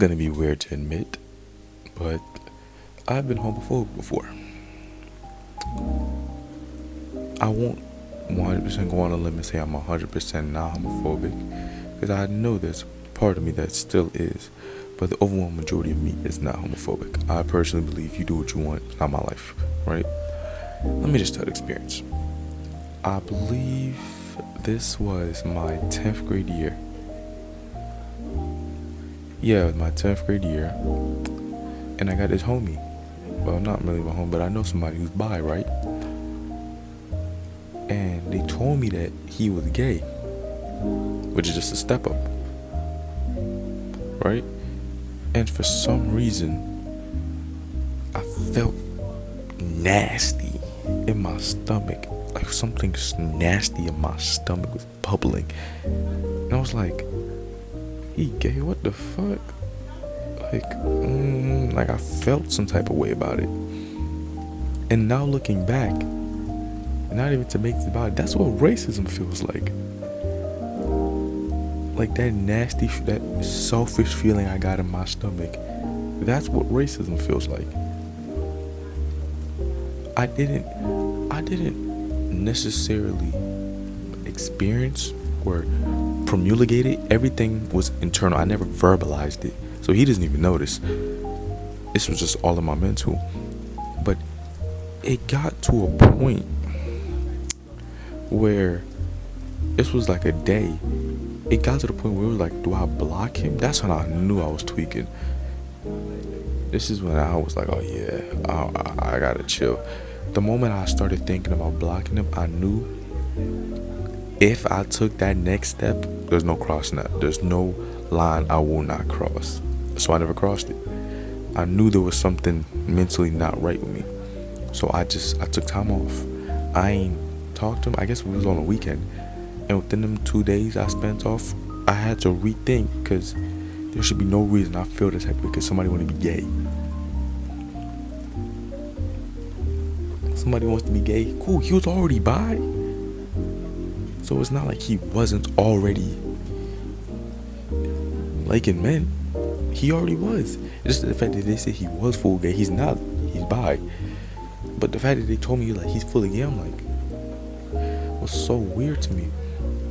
gonna be weird to admit, but I've been homophobic before. I won't 100% go on a limb and say I'm 100% not homophobic, because I know there's part of me that still is, but the overwhelming majority of me is not homophobic. I personally believe you do what you want, not my life, right? Let me just tell the experience. I believe this was my 10th grade year. Yeah, it was my 10th grade year, and I got this homie. Well, not really my homie, but I know somebody who's bi, right? And they told me that he was gay, which is just a step up, right? And for some reason, I felt nasty in my stomach, like something nasty in my stomach was bubbling, and I was like, he gay, what the fuck? Like I felt some type of way about it. And now looking back, not even to make it about it, that's what racism feels like. Like that nasty, that selfish feeling I got in my stomach. That's what racism feels like. I didn't necessarily experience or promulgate it. Everything was internal. I never verbalized it, so he doesn't even notice. This was just all in my mental. But it got to a point where this was like a day. It got to the point where it was like, do I block him? That's when I knew I was tweaking. This is when I was like, oh yeah, I gotta chill. The moment I started thinking about blocking him, I knew if I took that next step, there's no crossing that. There's no line I will not cross. So I never crossed it. I knew there was something mentally not right with me. So I took time off. I ain't talked to him. I guess it was on a weekend. And within them 2 days I spent off, I had to rethink, because there should be no reason I feel this type of way because somebody want to be gay. Somebody wants to be gay. Cool, he was already bi. So it's not like he wasn't already liking men. He already was. It's just the fact that they said he was full gay. He's not. He's bi. But the fact that they told me like he's fully gay, I'm like, was so weird to me.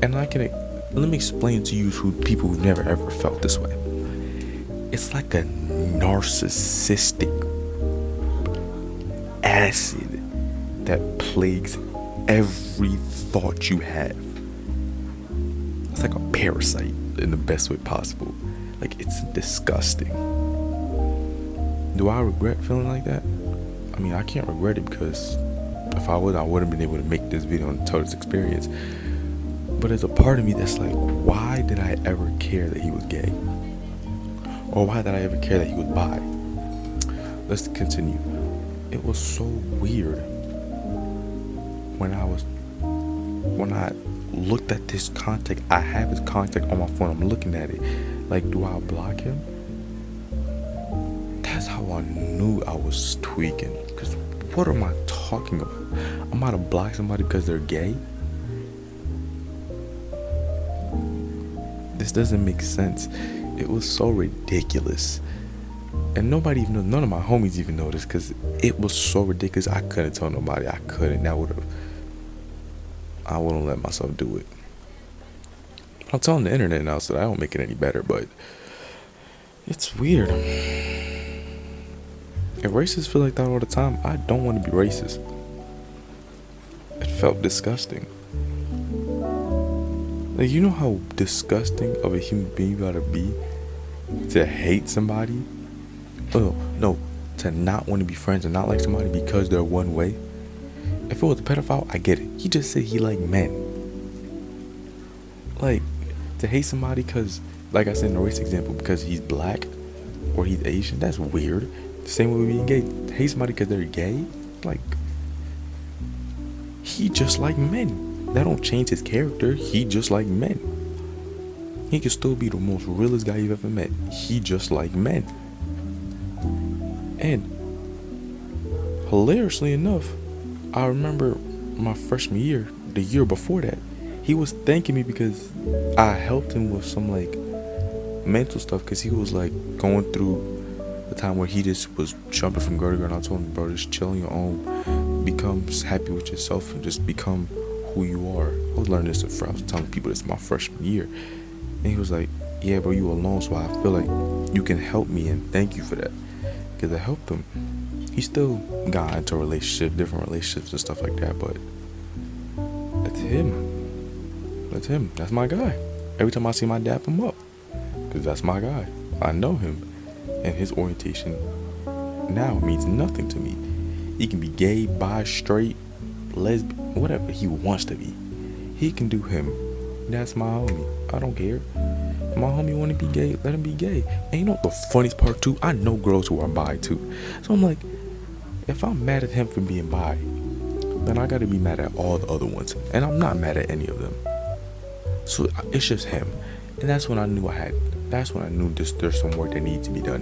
And let me explain to you people who've never ever felt this way. It's like a narcissistic acid that plagues every thought you have. It's like a parasite in the best way possible. Like, it's disgusting. Do I regret feeling like that? I mean, I can't regret it, because if I would, I wouldn't have been able to make this video and tell this experience. But there's a part of me that's like, why did I ever care that he was gay? Or why did I ever care that he was bi? Let's continue. It was so weird when I looked at this contact. I have his contact on my phone. I'm looking at it. Like, do I block him? That's how I knew I was tweaking. Because what am I talking about? I'm about to block somebody because they're gay? This doesn't make sense. It was so ridiculous. And nobody even knows. None of my homies even noticed, because it was so ridiculous. I couldn't tell nobody. I couldn't. I wouldn't let myself do it. I'm telling the internet now, so I don't make it any better, but it's weird. If racists feel like that all the time, I don't want to be racist. It felt disgusting. Like, you know how disgusting of a human being you gotta be to hate somebody? Oh, no, to not want to be friends and not like somebody because they're one way? If it was a pedophile, I get it. He just said he liked men. Like, to hate somebody because, like I said in the race example, because he's black or he's Asian, that's weird. The same way with being gay. To hate somebody because they're gay, like, he just like men. That don't change his character. He just like men. He could still be the most realest guy you've ever met. He just like men. And hilariously enough, I remember my freshman year, the year before that, he was thanking me because I helped him with some like mental stuff, because he was like going through the time where he just was jumping from girl to girl, and I told him, bro, just chill on your own, become happy with yourself, and just become who you are. I was learning this I was telling people this my freshman year, and he was like, yeah, bro, you alone, so I feel like you can help me, and thank you for that, because I helped him. He still got into a relationship, different relationships and stuff like that, but that's him. That's my guy. Every time I see my dad, him up, because that's my guy. I know him, and his orientation now means nothing to me. He can be gay, bi, straight, lesbian, whatever he wants to be. He can do him. That's my homie. I don't care. If my homie want to be gay, let him be gay. And you know what the funniest part too? I know girls who are bi too. So I'm like, if I'm mad at him for being bi, then I gotta be mad at all the other ones. And I'm not mad at any of them. So it's just him. And that's when I knew there's some work that needs to be done.